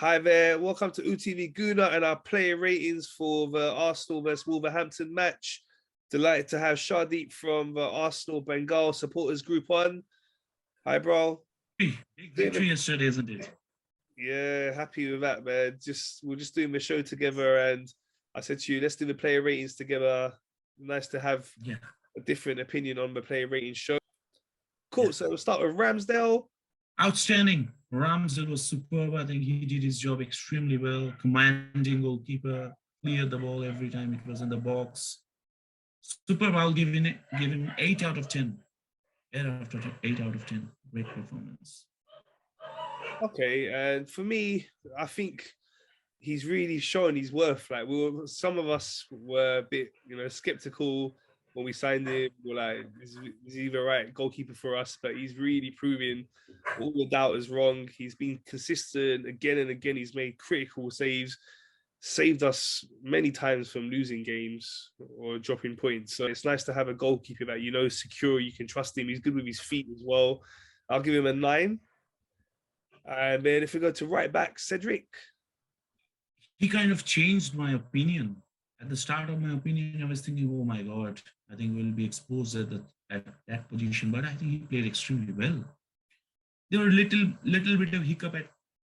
Hi there, welcome to UTV Guna and our player ratings for the Arsenal versus Wolverhampton match. Delighted to have Sauradeep from the Arsenal Bengal supporters group on. Hi, bro. Big victory yesterday, isn't it? Yeah, happy with that, man. We're just doing the show together, and I said to you, let's do the player ratings together. Nice to have a different opinion on the player ratings show. Cool. So we'll start with Ramsdale. Outstanding. Ramsdale was superb. I think he did his job extremely well. Commanding goalkeeper, cleared the ball every time it was in the box. Superb. I'll give him 8 out of 10. 8 out of 10. Great performance. Okay, and for me, I think he's really shown his worth. Like some of us were a bit, skeptical when we signed him. We're like, is he the right goalkeeper for us? But he's really proving all the doubters wrong. He's been consistent again and again. He's made critical saves, saved us many times from losing games or dropping points. So it's nice to have a goalkeeper that secure. You can trust him. He's good with his feet as well. I'll give him a 9. And then if we go to right back, Cedric. He kind of changed my opinion. At the start of my opinion, I was thinking, oh my God, I think we'll be exposed at that position. But I think he played extremely well. There were little bit of hiccup at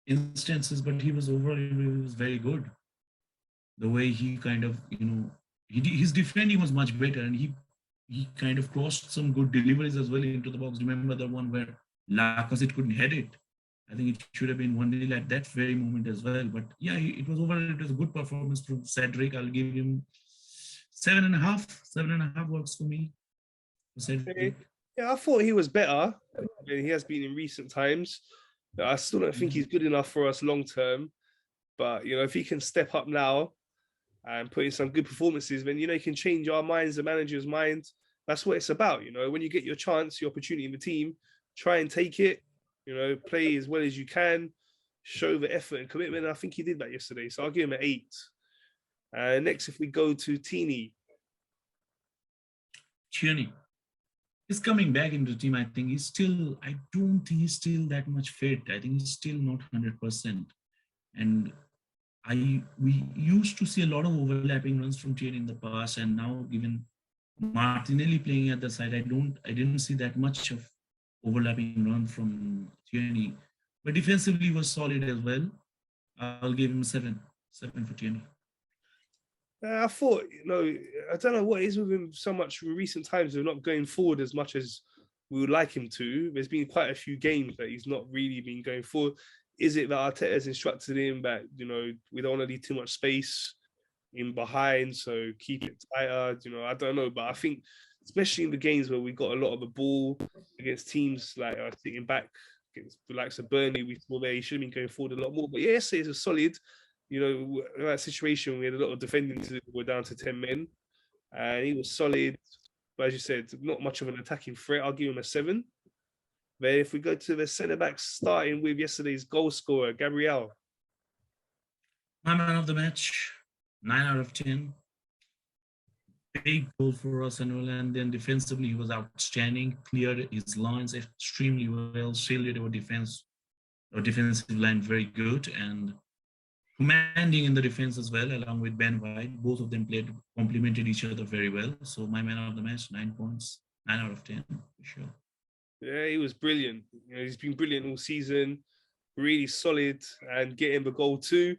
instances, but he was very good. The way he kind of, his defending was much better, and he kind of crossed some good deliveries as well into the box. Remember the one where Lacazette couldn't head it? I think it should have been 1-0 at that very moment as well. But yeah, it was a good performance from Cedric. I'll give him 7.5. 7.5 works for me. Okay. Yeah, I thought he was better than he has been in recent times. I still don't think he's good enough for us long term. But if he can step up now and put in some good performances, then he can change our minds, the manager's mind. That's what it's about. When you get your chance, your opportunity in the team, try and take it. Play as well as you can, show the effort and commitment. And I think he did that yesterday. So I'll give him an 8. Next, if we go to Tierney. Tierney is coming back into the team. I don't think he's still that much fit. I think he's still not 100%. And we used to see a lot of overlapping runs from Tierney in the past. And now, given Martinelli playing at the side, I didn't see that much of overlapping run from Tierney, but defensively he was solid as well. I'll give him 7 for Tierney. I thought, I don't know what is with him so much in recent times. We're not going forward as much as we would like him to. There's been quite a few games that he's not really been going forward. Is it that Arteta has instructed him that, we don't want to leave too much space in behind, so keep it tighter? I don't know, but I think especially in the games where we got a lot of the ball against teams like sitting back against the likes of Burnley, we saw there he should have been going forward a lot more. But yes, it's a solid, in that situation we had a lot of defending to do. We're down to 10 men, and he was solid. But as you said, not much of an attacking threat. I'll give him a 7. Then if we go to the centre backs, starting with yesterday's goal scorer, Gabriel. My man of the match, 9 out of 10. Big goal for Arsenal, and then defensively he was outstanding, cleared his lines extremely well, shielded our defensive line very good, and commanding in the defense as well, along with Ben White. Both of them complemented each other very well. So my man of the match, 9 points, 9 out of 10 for sure. Yeah, he was brilliant. He's been brilliant all season, really solid, and getting the goal too.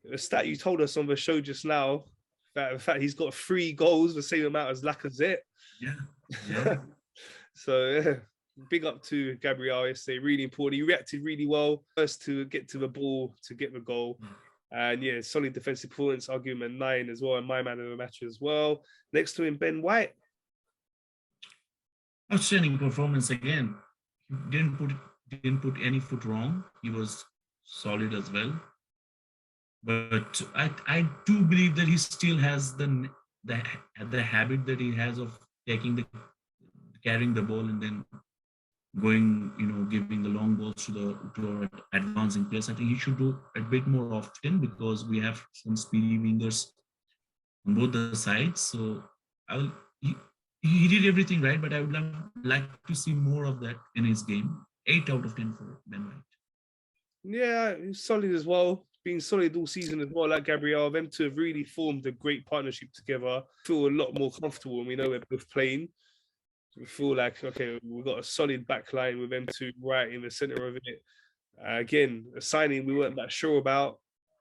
The stat you told us on the show just now, that in fact he's got 3 goals, the same amount as Lacazette. Yeah. So yeah, big up to Gabriel yesterday. Really important. He reacted really well. First to get to the ball to get the goal. And yeah, solid defensive performance. I'll give him a 9 as well, and my man of the match as well. Next to him, Ben White. Outstanding performance again. He didn't put any foot wrong. He was solid as well. But I do believe that he still has the habit that he has of carrying the ball and then going, giving the long balls to our advancing players. I think he should do a bit more often because we have some speedy wingers on both the sides. So he did everything right, but I would like to see more of that in his game. 8 out of 10 for Ben White. Yeah, he's solid as well. Been solid all season as well, like Gabriel. Them two have really formed a great partnership together. Feel a lot more comfortable when we know we're both playing. We feel like, okay, we've got a solid back line with them two right in the centre of it. Again, a signing we weren't that sure about.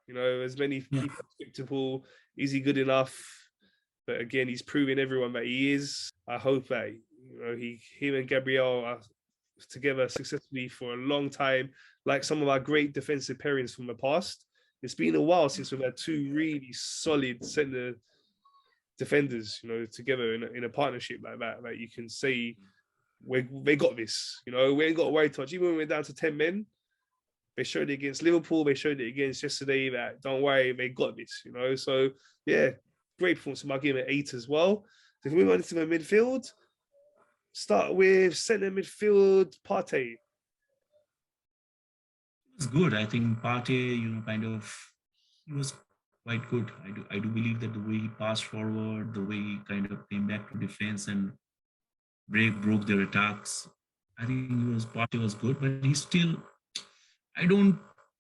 You know, as many Yeah. people skeptical. Is he good enough? But again, he's proving everyone that he is. I hope that him and Gabriel are together successfully for a long time, like some of our great defensive pairings from the past. It's been a while since we've had two really solid centre defenders, together in a partnership like that. That you can say they got this. We ain't got to worry too much. Even when we're down to 10 men, they showed it against Liverpool. They showed it against yesterday. That don't worry, they got this. So yeah, great performance. I'll give it 8 as well. So if we move on to the midfield, start with centre midfield, Partey. It's good. I think Partey, he was quite good. I do believe that the way he passed forward, the way he kind of came back to defense and broke their attacks. I think Partey was good, but he still, I don't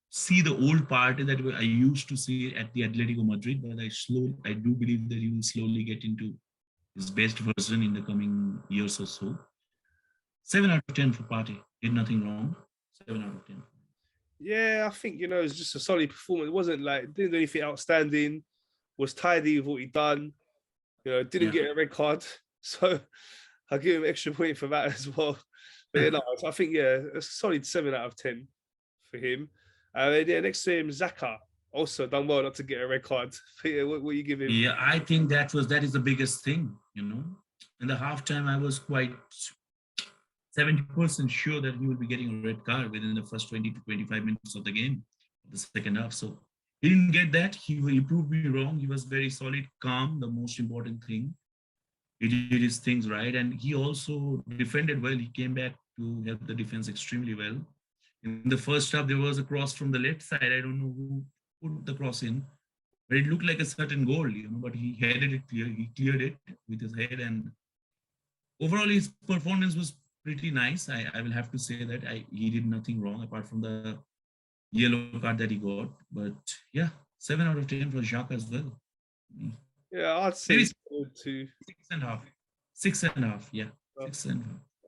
see the old Partey that I used to see at the Atletico Madrid, but I do believe that he will slowly get into his best version in the coming years or so. 7 out of 10 for Partey. Did nothing wrong. 7 out of 10. Yeah, I think it's just a solid performance. It wasn't like didn't do anything outstanding. Was tidy with what he done. Didn't Yeah. get a red card, so I'll give him extra point for that as well. But I think a solid 7 out of 10 for him. And then next to him, Saka also done well not to get a red card. But yeah, what you give him? Yeah, I think that is the biggest thing. In the halftime, I was quite 70% sure that he will be getting a red card within the first 20 to 25 minutes of the game, the second half. So he didn't get that. He proved me wrong. He was very solid, calm, the most important thing. He did his things right. And he also defended well. He came back to help the defense extremely well. In the first half, there was a cross from the left side. I don't know who put the cross in, but it looked like a certain goal, but he headed it clear. He cleared it with his head. And overall, his performance was pretty nice. I will have to say that he did nothing wrong apart from the yellow card that he got. But yeah, 7 out of 10 for Jacques as well. Yeah, I'd say Maybe too. 6.5. 6.5. Yeah, 6.5.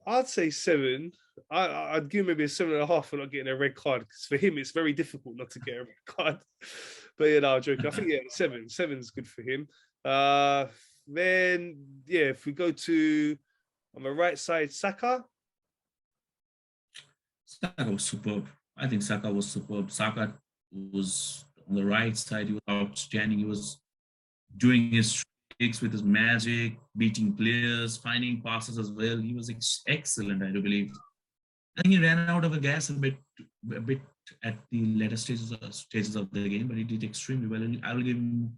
I'd say 7. I'd give him maybe a 7.5 for not getting a red card because for him it's very difficult not to get a red card. But I'm joking. I think 7. 7's good for him. Then if we go to on the right side, Saka. Saka was superb. I think Saka was superb. Saka was on the right side. He was outstanding. He was doing his tricks with his magic, beating players, finding passes as well. He was excellent, I do believe. I think he ran out of gas a bit at the later stages of the game, but he did extremely well. And I will give him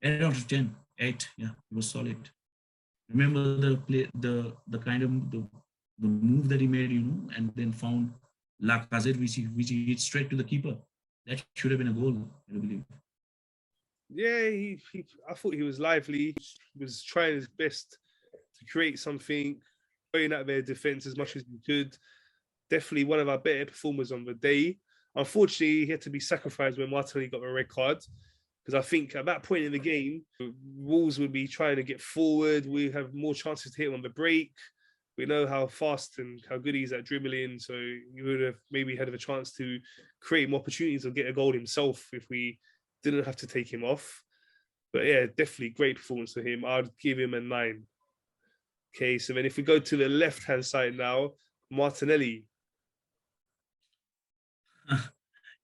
8 out of 10. 8, yeah, he was solid. Remember the kind of the move that he made, and then found Lacazette, which he hit straight to the keeper. That should have been a goal, I believe. Yeah, I thought he was lively. He was trying his best to create something, going out their defense as much as he could. Definitely one of our better performers on the day. Unfortunately, he had to be sacrificed when Martinelli got a red card. Because I think at that point in the game, Wolves would be trying to get forward. We have more chances to hit on the break. We know how fast and how good he's at dribbling. So he would have maybe had a chance to create more opportunities or get a goal himself if we didn't have to take him off. But yeah, definitely great performance for him. I'd give him a 9. Okay, so then if we go to the left-hand side now, Martinelli.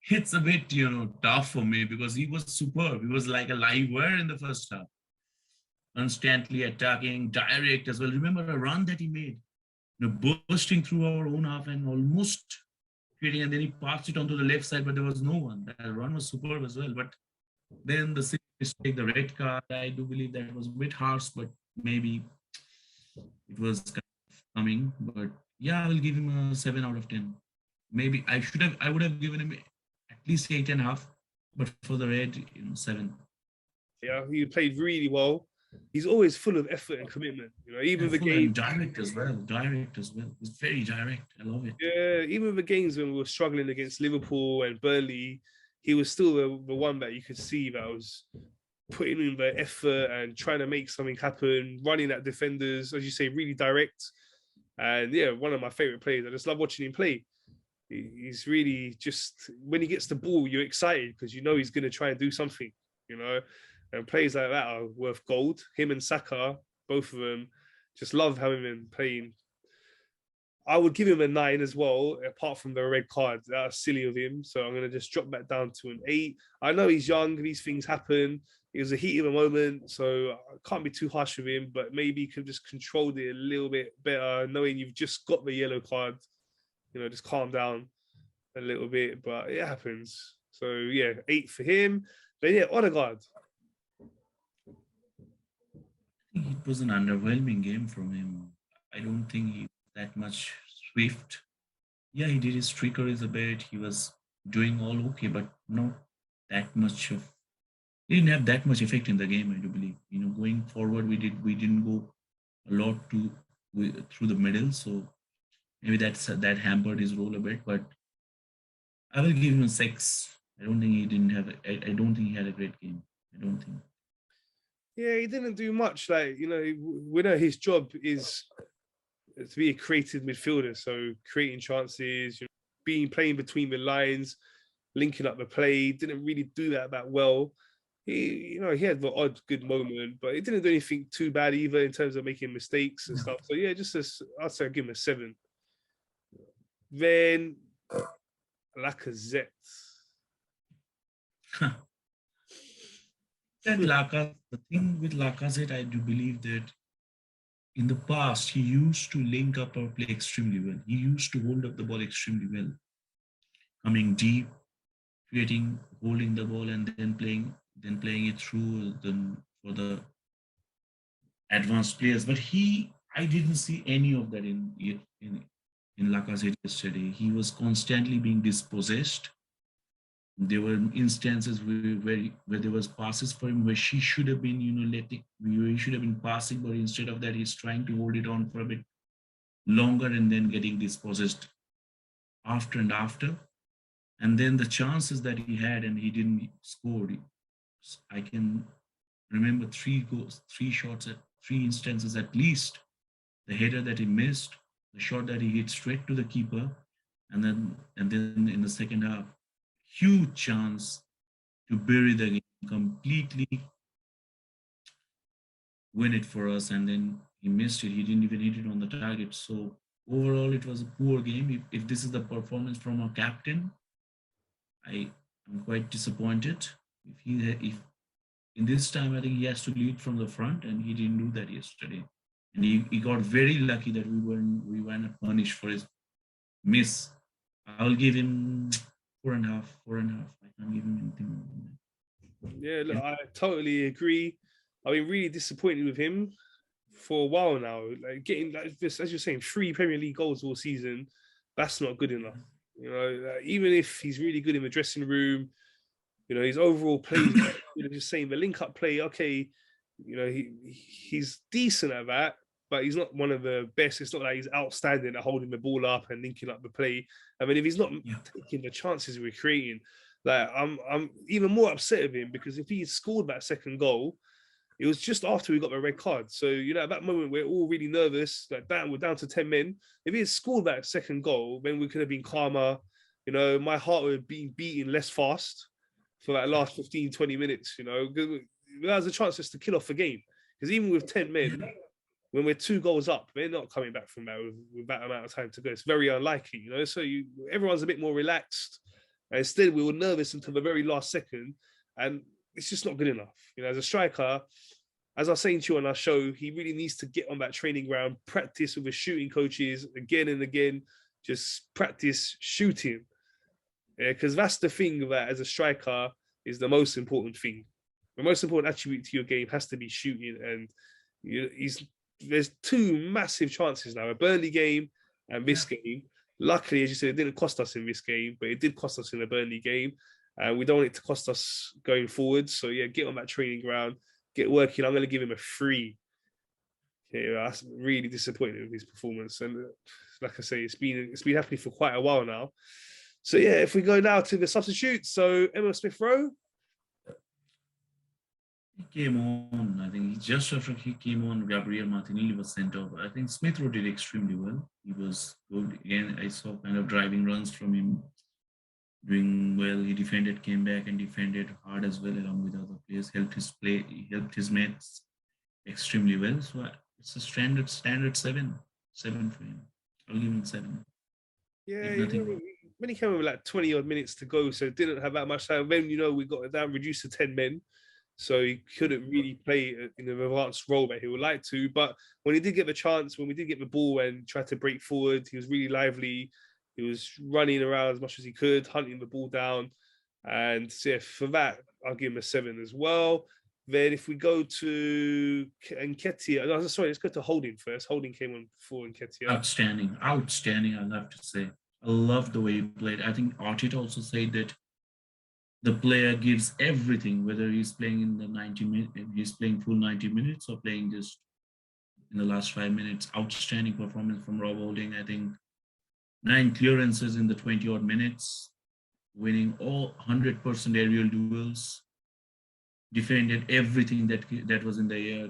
It's a bit, tough for me because he was superb. He was like a live wire in the first half. Constantly attacking, direct as well. Remember a run that he made, bursting through our own half and almost creating, and then he passed it onto the left side, but there was no one. That run was superb as well. But then the mistake, the red card, I do believe that was a bit harsh, but maybe it was coming. But yeah, I will give him a 7 out of 10. Maybe I would have given him at least 8.5, but for the red, 7. Yeah, he played really well. he's always full of effort and commitment. You know, even And the full game, and direct as well. Direct as well. It's very direct. I love it. yeah, even the games when we were struggling against Liverpool and Burnley, he was still the one that you could see that was putting in the effort and trying to make something happen, running at defenders, as you say, really direct. And yeah, one of my favorite players. I just love watching him play. He's really just, when he gets the ball, you're excited because you know he's going to try and do something, you know. And players like that are worth gold. Him and Saka, both of them, just love having him playing. I would give him a 9 as well, apart from the red card. That was silly of him. So I'm going to just drop that down to an 8. I know he's young. These things happen. It was a heat of a moment. So I can't be too harsh with him, but maybe he could just control it a little bit better, knowing you've just got the yellow card. You know, just calm down a little bit. But it happens. So yeah, 8 for him. Then yeah, Odegaard. I think it was an underwhelming game from him. I don't think he was that much swift. Yeah, he did his trickeries a bit. He was doing all okay, but not that much of. He didn't have that much effect in the game. I do believe. You know, going forward, we didn't go a lot through the middle, so maybe that hampered his role a bit. But I will give him a 6. I don't think he didn't have. I don't think he had a great game. I don't think. Yeah, he didn't do much. Like, you know, we know his job is to be a creative midfielder. So creating chances, you know, playing between the lines, linking up the play. Didn't really do that well. He had the odd good moment, but he didn't do anything too bad either in terms of making mistakes and stuff. So yeah, I'd say I'd give him a 7. Then Lacazette. And the thing with Lacazette, I do believe that in the past he used to link up or play extremely well. He used to hold up the ball extremely well, coming deep, holding the ball, and then playing it through for the advanced players. But I didn't see any of that in Lacazette yesterday. He was constantly being dispossessed. There were instances where there was passes for him where she should have been, he should have been passing, but instead of that, he's trying to hold it on for a bit longer and then getting dispossessed after and after. And then the chances that he had and he didn't score. I can remember 3 goals, 3 shots at 3 instances at least. The header that he missed, the shot that he hit straight to the keeper, and then in the second half, huge chance to bury the game, completely win it for us, and then he missed it. He didn't even hit it on the target. So overall, it was a poor game. If this is the performance from our captain, I'm quite disappointed. If in this time, I think he has to lead from the front, and he didn't do that yesterday. And he got very lucky that we weren't punished for his miss. I'll give him 4.5. 4.5. I can't give him anything more than that. Yeah, look, I totally agree. I've been really disappointed with him for a while now. Like getting like this, as you're saying, 3 Premier League goals all season, that's not good enough. You know, even if he's really good in the dressing room, you know, his overall play, just saying the link-up play, okay, you know, he's decent at that, but he's not one of the best. It's not like he's outstanding at holding the ball up and linking up the play. I mean, if he's not taking the chances we're creating, like I'm even more upset with him because if he had scored that second goal, it was just after we got the red card. So, you know, at that moment, we're all really nervous. Like, we're down to 10 men. If he had scored that second goal, then we could have been calmer. You know, my heart would have been beating less fast for that last 15, 20 minutes, you know. That was a chance just to kill off the game. Because even with 10 men, when we're 2 goals up, they're not coming back from that with that amount of time to go. It's very unlikely, you know. So everyone's a bit more relaxed. And instead, we were nervous until the very last second. And it's just not good enough. You know, as a striker, as I was saying to you on our show, he really needs to get on that training ground, practice with his shooting coaches again and again, just practice shooting. Because that's the thing that as a striker is the most important thing. The most important attribute to your game has to be shooting. And there's 2 massive chances now, a Burnley game and this game. Luckily, as you said, it didn't cost us in this game, but it did cost us in the Burnley game. And we don't want it to cost us going forward. So, yeah, get on that training ground, get working. I'm going to give him a 3. Okay, that's really disappointed with his performance. And like I say, it's been happening for quite a while now. So yeah, if we go now to the substitutes, so Emil Smith-Rowe. He came on. I think just after he came on, Gabriel Martinelli was sent off. I think Smith Rowe did extremely well. He was good. Again, I saw kind of driving runs from him, doing well. He defended, came back and defended hard as well, along with other players. Helped his play, he helped his mates extremely well. So it's a standard 7 for him. I'll give him 7. Yeah, when he came in with like 20 odd minutes to go, so didn't have that much time. Then we got it down, reduced to 10 men. So he couldn't really play in an advanced role that he would like to. But when he did get the chance, when we did get the ball and tried to break forward, he was really lively. He was running around as much as he could, hunting the ball down. And so yeah, for that, I'll give him a 7 as well. Then if we go to Nketiah, no, sorry, let's go to Holding first. Holding came on before Nketiah. Outstanding, I love to say. I love the way he played. I think Arteta also said that the player gives everything, whether he's playing in the 90 minutes, he's playing full 90 minutes or playing just in the last 5 minutes. Outstanding performance from Rowe Holding. I think 9 clearances in the 20 odd minutes, winning all 100% aerial duels, defended everything that was in the air,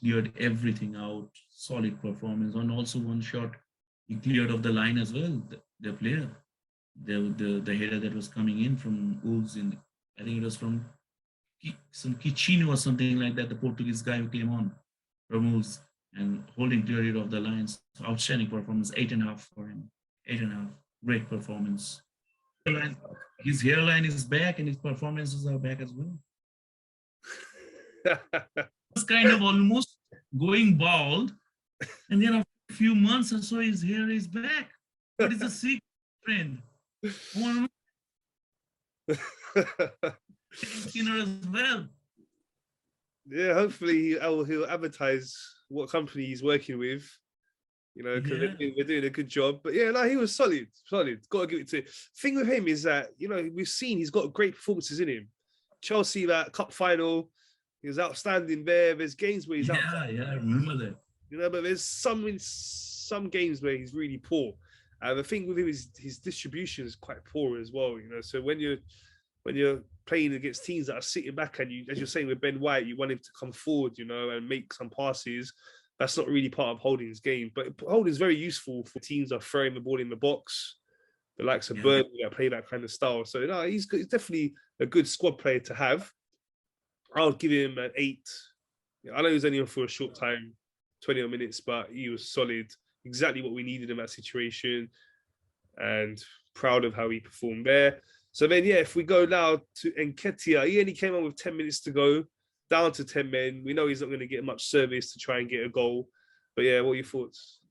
cleared everything out. Solid performance. And also one shot, he cleared off the line as well, the player. The header that was coming in from Wolves, I think it was from some Kichino or something like that, the Portuguese guy who came on from Wolves, and Holding cleared it off the lines. Outstanding performance, 8.5 for him. 8.5, great performance. His hairline is back and his performances are back as well. It's kind of almost going bald, and then after a few months or so, his hair is back. What is the secret, friend? Skinner as well. Yeah, hopefully he'll advertise what company he's working with, because they're doing a good job. But yeah, no, he was solid. Got to give it to him. Thing with him is that, we've seen he's got great performances in him. Chelsea, that cup final, he was outstanding there. There's games where he's outstanding. Yeah, I remember that. But there's some games where he's really poor. The thing with him is his distribution is quite poor as well. So when you're playing against teams that are sitting back and you, as you're saying with Ben White, you want him to come forward, and make some passes. That's not really part of Holding's game. But Holding's very useful for teams that are throwing the ball in the box, the likes of Burnley that play that kind of style. So no, he's definitely a good squad player to have. I'll give him an 8. I know he was only on for a short time, 20 minutes, but he was solid. Exactly what we needed in that situation, and proud of how he performed there. So then, if we go now to Nketiah, he only came on with 10 minutes to go, down to 10 men. We know he's not going to get much service to try and get a goal. But yeah, what are your thoughts?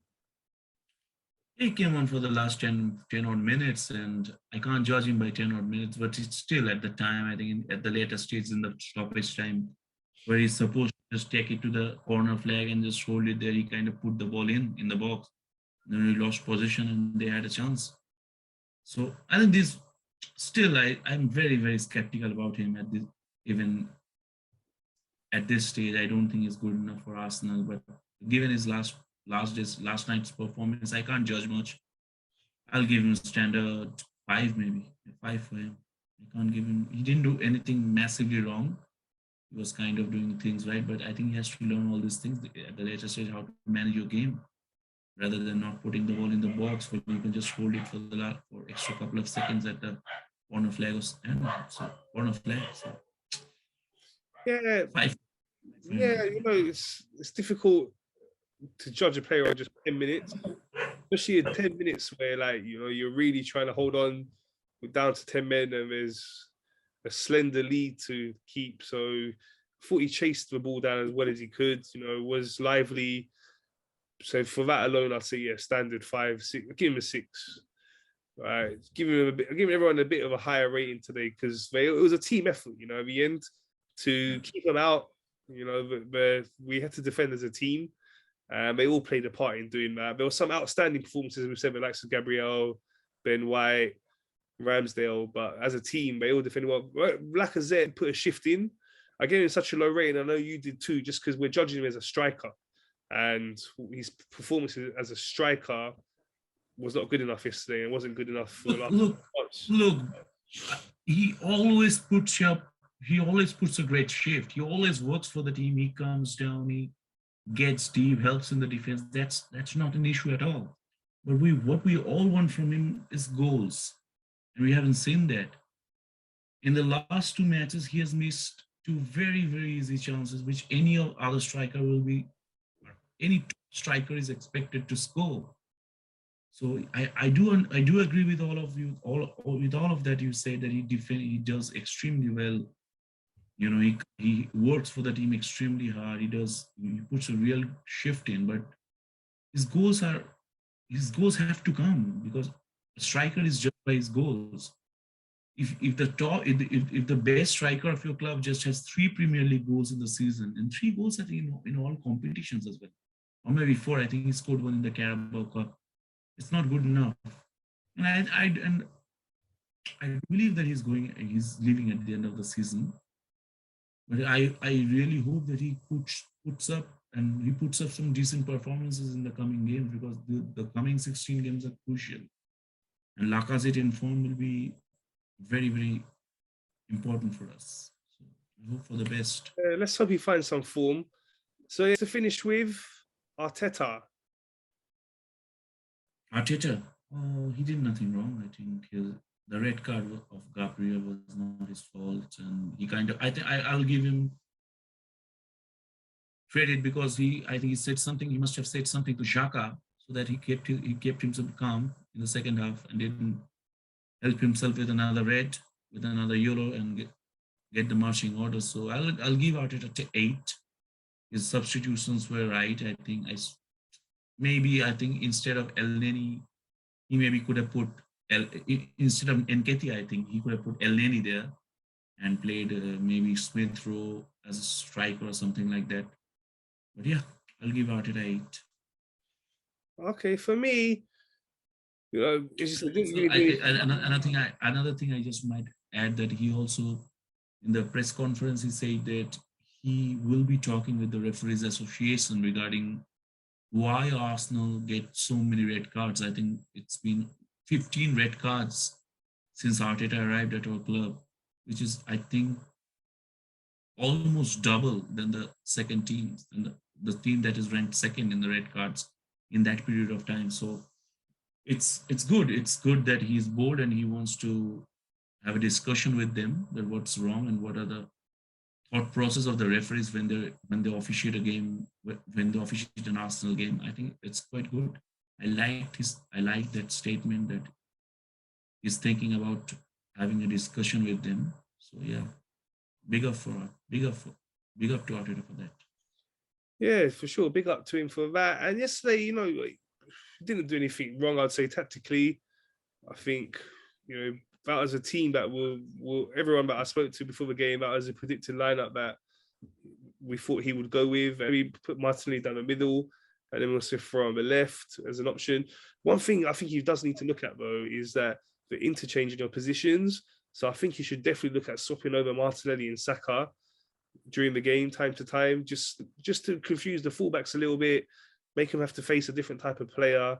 He came on for the last 10 odd minutes, and I can't judge him by 10 odd minutes, but it's still at the time, I think at the later stage in the stoppage time, where he's supposed to just take it to the corner flag and just hold it there. He kind of put the ball in the box. Then he lost position and they had a chance. So I think I'm very, very skeptical about him even at this stage. I don't think he's good enough for Arsenal, but given his last night's performance, I can't judge much. I'll give him a standard 5, maybe 5 for him. I can't give him. He didn't do anything massively wrong. He was kind of doing things right, but I think he has to learn all these things at the later stage, how to manage your game, rather than not putting the ball in the box where you can just hold it for extra couple of seconds at the corner flag. Corner flag. So. Yeah. 5. Yeah, it's difficult to judge a player on just 10 minutes, especially in 10 minutes where, you're really trying to hold on. We're down to 10 men and there's a slender lead to keep. So I thought he chased the ball down as well as he could, was lively. So for that alone, I'd say, standard 5, 6. I'll give him a 6. Right, giving everyone a bit of a higher rating today because it was a team effort, at the end to keep them out. We had to defend as a team, and they all played a part in doing that. There were some outstanding performances. We said the likes of Gabriel, Ben White, Ramsdale, but as a team, they all defended well. Lacazette put a shift in. I gave him such a low rating. I know you did too, just because we're judging him as a striker, and his performance as a striker was not good enough yesterday, and wasn't good enough for last months. Look. He always puts a great shift. He always works for the team. He comes down. He gets deep, helps in the defense. That's not an issue at all. But what we all want from him is goals, and we haven't seen that. In the last 2 matches, he has missed 2 very, very easy chances, which any other striker any striker is expected to score. So I do agree with all of you, with all of that you say, that he does extremely well. You know, he works for the team extremely hard. He puts a real shift in, but his goals have to come, because a striker is judged by his goals. If the best striker of your club just has 3 Premier League goals in the season, and 3 goals I think in all competitions as well, or maybe 4, I think he scored 1 in the Carabao Cup. It's not good enough. And I believe that he's leaving at the end of the season. But I really hope that he puts up some decent performances in the coming games, because the coming 16 games are crucial. And Lacazette in form will be very, very important for us. So I hope for the best. Let's hope he finds some form. So to finish with Arteta. Arteta, he did nothing wrong. I think the red card of Gabriel was not his fault, and I'll give him credit, because I think he said something. He must have said something to Saka, so that he kept himself calm in the second half and didn't help himself with another red, with another yellow, and get the marching orders. So I'll give Arteta 8. His substitutions were right. I think instead of Elneny, he maybe could have put instead of Nketiah, I think he could have put Elneny there and played maybe Smith Rowe as a striker or something like that. But yeah, I'll give Arteta 8. Okay, for me, it's just another thing I just might add, that he also, in the press conference, he said that he will be talking with the Referees Association regarding why Arsenal get so many red cards. I think it's been 15 red cards since Arteta arrived at our club, which is, I think, almost double than the second team, and the team that is ranked second in the red cards in that period of time. So it's good. It's good that he's bold and he wants to have a discussion with them, that what's wrong and what are the thought process of the referees when they officiate a game, when they officiate an Arsenal game. I think it's quite good. I like that statement, that he's thinking about having a discussion with them. So yeah, big up to Arteta for that. Yeah, for sure. Big up to him for that. And yesterday, he didn't do anything wrong, I'd say, tactically. I think, that was a team that will everyone that I spoke to before the game, that was a predicted lineup that we thought he would go with. And we put Martinelli down the middle, and then also throw on the left as an option. One thing I think he does need to look at, though, is that the interchanging of positions. So I think he should definitely look at swapping over Martinelli and Saka during the game, time to time, just to confuse the fullbacks a little bit, make him have to face a different type of player,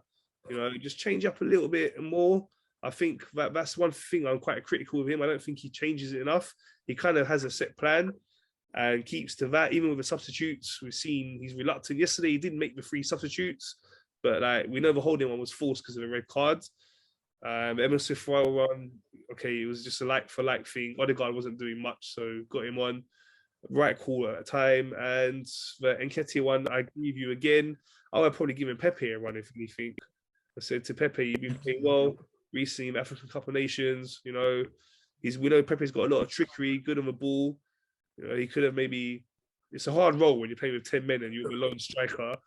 just change up a little bit more. I think that's one thing I'm quite critical of him. I don't think he changes it enough. He kind of has a set plan and keeps to that. Even with the substitutes, we've seen he's reluctant. Yesterday, he didn't make the 3 substitutes, but we know the holding one was forced because of the red cards. Emma Smith Rowe one, okay, it was just a like-for-like thing. Odegaard wasn't doing much, so got him on. Right call at a time. And the Nketiah one, I agree with you again. I would probably give him Pepe a run, if anything. I said to Pepe, you've been playing well recently in the African Cup of Nations. We know Pepe's got a lot of trickery, good on the ball. He could have maybe. It's a hard role when you're playing with 10 men and you're a lone striker.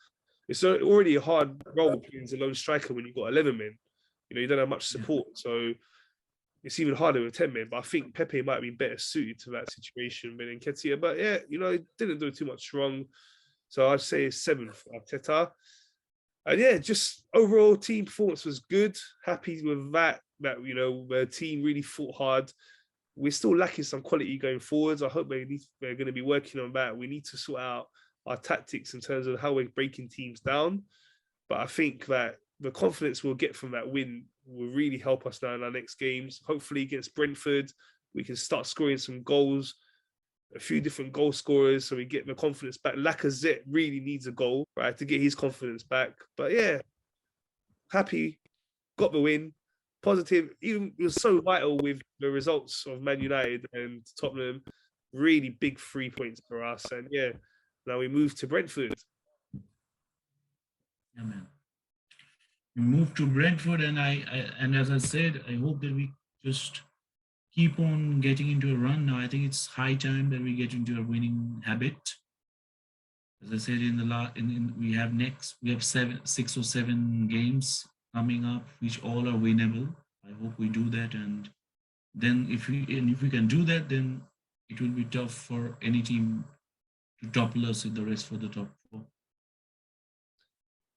It's already a hard role playing as a lone striker when you've got 11 men. You don't have much support, so it's even harder with 10 men. But I think Pepe might be better suited to that situation than Nketiah. But yeah, he didn't do too much wrong. So I'd say 7 for Arteta. And yeah, just overall team performance was good. Happy with that. That the team really fought hard. we're still lacking some quality going forwards. I hope we're going to be working on that. We need to sort out our tactics in terms of how we're breaking teams down. But I think that the confidence we'll get from that win will really help us now in our next games. Hopefully against Brentford, we can start scoring some goals, a few different goal scorers, so we get the confidence back. Lacazette really needs a goal, right, to get his confidence back. But yeah, happy, got the win. Positive. Even it was so vital with the results of Man United and Tottenham. Really big 3 points for us. And yeah, now we move to Brentford. Yeah, man. We moved to Brentford, and and as I said, I hope that we just keep on getting into a run now. I think it's high time that we get into a winning habit. As I said in the we have 6 or 7 games coming up, which all are winnable. I hope we do that, and then if we can do that, then it will be tough for any team to topple us in the race for the top